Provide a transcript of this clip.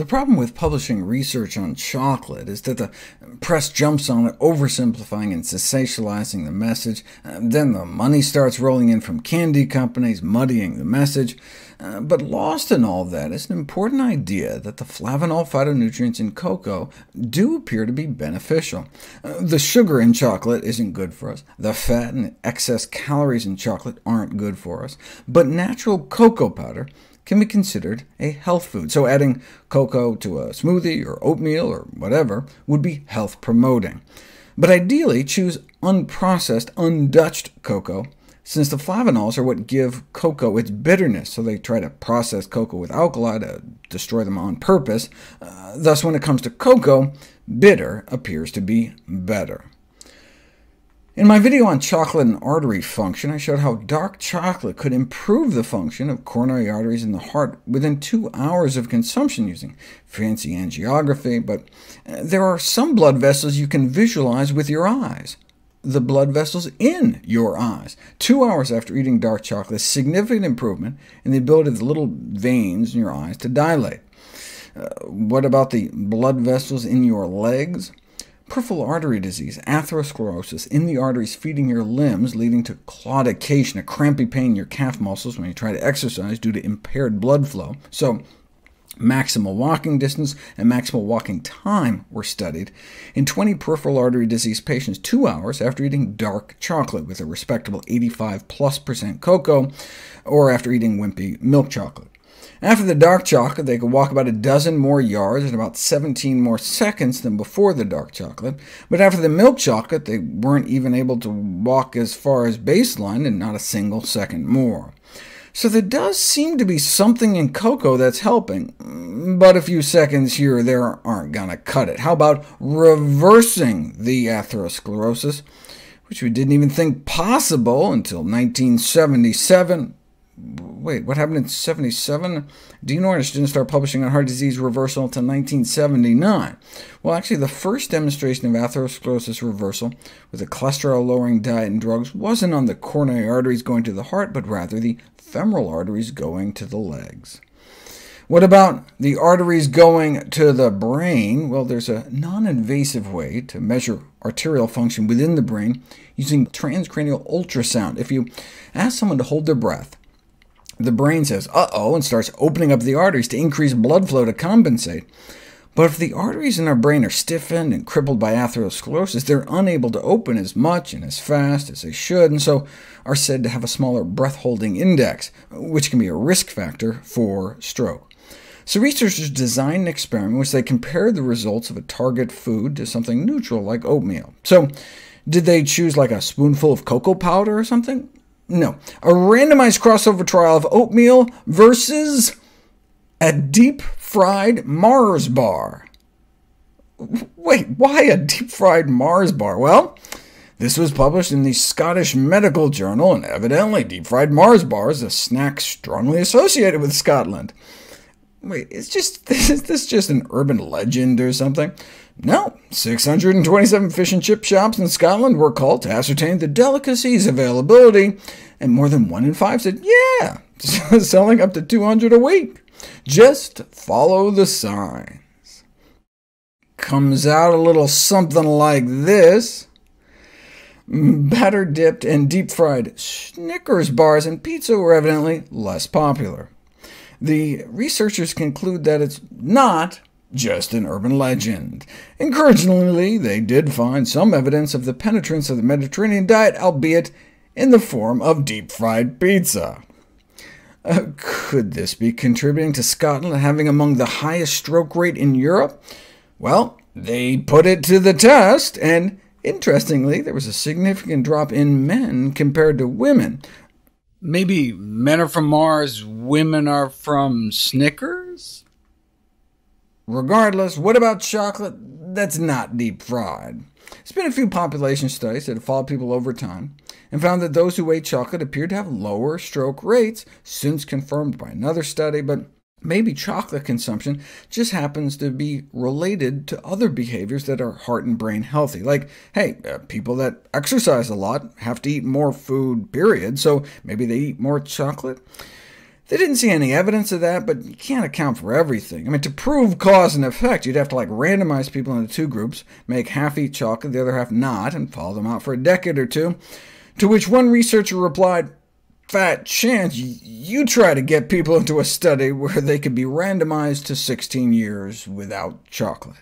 The problem with publishing research on chocolate is that the press jumps on it, oversimplifying and sensationalizing the message. Then the money starts rolling in from candy companies, muddying the message. But lost in all that is an important idea that the flavanol phytonutrients in cocoa do appear to be beneficial. The sugar in chocolate isn't good for us. The fat and excess calories in chocolate aren't good for us. But natural cocoa powder can be considered a health food, so adding cocoa to a smoothie or oatmeal or whatever would be health-promoting. But ideally, choose unprocessed, undutched cocoa, since the flavonols are what give cocoa its bitterness, so they try to process cocoa with alkali to destroy them on purpose. Thus, when it comes to cocoa, bitter appears to be better. In my video on chocolate and artery function, I showed how dark chocolate could improve the function of coronary arteries in the heart within 2 hours of consumption using fancy angiography, but there are some blood vessels you can visualize with your eyes. The blood vessels in your eyes. 2 hours after eating dark chocolate, significant improvement in the ability of the little veins in your eyes to dilate. What about the blood vessels in your legs? Peripheral artery disease, atherosclerosis in the arteries feeding your limbs, leading to claudication, a crampy pain in your calf muscles when you try to exercise due to impaired blood flow. So maximal walking distance and maximal walking time were studied in 20 peripheral artery disease patients 2 hours after eating dark chocolate with a respectable 85+% cocoa, or after eating wimpy milk chocolate. After the dark chocolate, they could walk about a dozen more yards in about 17 more seconds than before the dark chocolate, but after the milk chocolate, they weren't even able to walk as far as baseline in not a single second more. So there does seem to be something in cocoa that's helping, but a few seconds here or there aren't going to cut it. How about reversing the atherosclerosis, which we didn't even think possible until 1977? Wait, what happened in 77? Dean Ornish didn't start publishing on heart disease reversal until 1979. Well, actually, the first demonstration of atherosclerosis reversal with a cholesterol-lowering diet and drugs wasn't on the coronary arteries going to the heart, but rather the femoral arteries going to the legs. What about the arteries going to the brain? Well, there's a non-invasive way to measure arterial function within the brain using transcranial ultrasound. If you ask someone to hold their breath, the brain says, uh-oh, and starts opening up the arteries to increase blood flow to compensate. But if the arteries in our brain are stiffened and crippled by atherosclerosis, they're unable to open as much and as fast as they should, and so are said to have a smaller breath-holding index, which can be a risk factor for stroke. So researchers designed an experiment in which they compared the results of a target food to something neutral like oatmeal. So did they choose like a spoonful of cocoa powder or something? No. A randomized crossover trial of oatmeal versus a deep-fried Mars bar. Wait, why a deep-fried Mars bar? Well, this was published in the Scottish Medical Journal, and evidently deep-fried Mars bars, a snack strongly associated with Scotland. Wait, is this just an urban legend or something? No, 627 fish and chip shops in Scotland were called to ascertain the delicacy's availability, and more than 1 in 5 said, yeah, selling up to 200 a week. Just follow the signs. Comes out a little something like this. Batter-dipped and deep-fried Snickers bars and pizza were evidently less popular. The researchers conclude that it's not just an urban legend. Encouragingly, they did find some evidence of the penetrance of the Mediterranean diet, albeit in the form of deep-fried pizza. Could this be contributing to Scotland having among the highest stroke rate in Europe? Well, they put it to the test, and interestingly, there was a significant drop in men compared to women. Maybe men are from Mars, women are from Snickers? Regardless, what about chocolate that's not deep-fried? There's been a few population studies that have followed people over time, and found that those who ate chocolate appeared to have lower stroke rates, since confirmed by another study, but maybe chocolate consumption just happens to be related to other behaviors that are heart and brain healthy. Like, hey, people that exercise a lot have to eat more food, period, so maybe they eat more chocolate. They didn't see any evidence of that, but you can't account for everything. I mean, to prove cause and effect, you'd have to randomize people into two groups, make half eat chocolate, the other half not, and follow them out for a decade or two, to which one researcher replied, "Fat chance you try to get people into a study where they could be randomized to 16 years without chocolate."